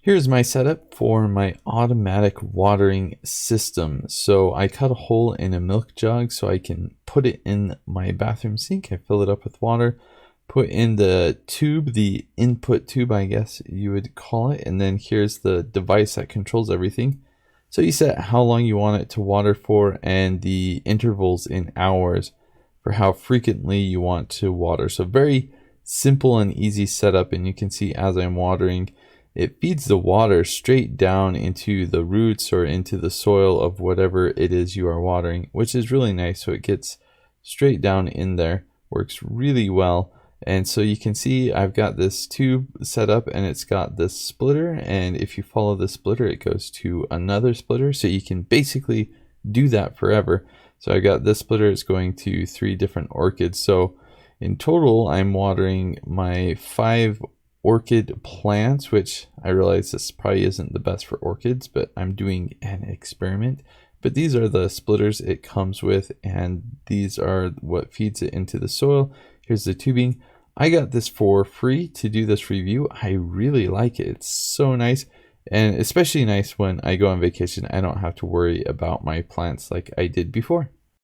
Here's my setup for my automatic watering system. So I cut a hole in a milk jug so I can put it in my bathroom sink. I fill it up with water, put in the tube, the input tube, I guess you would call it. And then here's the device that controls everything. So you set how long you want it to water for and the intervals in hours for how frequently you want to water. So very simple and easy setup. And you can see as I'm watering, it feeds the water straight down into the roots or into the soil of whatever it is you are watering, which is really nice. So it gets straight down in there, works really well. And so you can see I've got this tube set up and it's got this splitter. And if you follow the splitter, it goes to another splitter. So you can basically do that forever. So I got this splitter, it's going to 3 different orchids. So in total, I'm watering my 5 orchid plants, which I realize this probably isn't the best for orchids, but I'm doing an experiment. But these are the splitters it comes with, and these are what feeds it into the soil. Here's the tubing. I got this for free to do this review. I really like it. It's so nice, and especially nice when I go on vacation. I don't have to worry about my plants like I did before.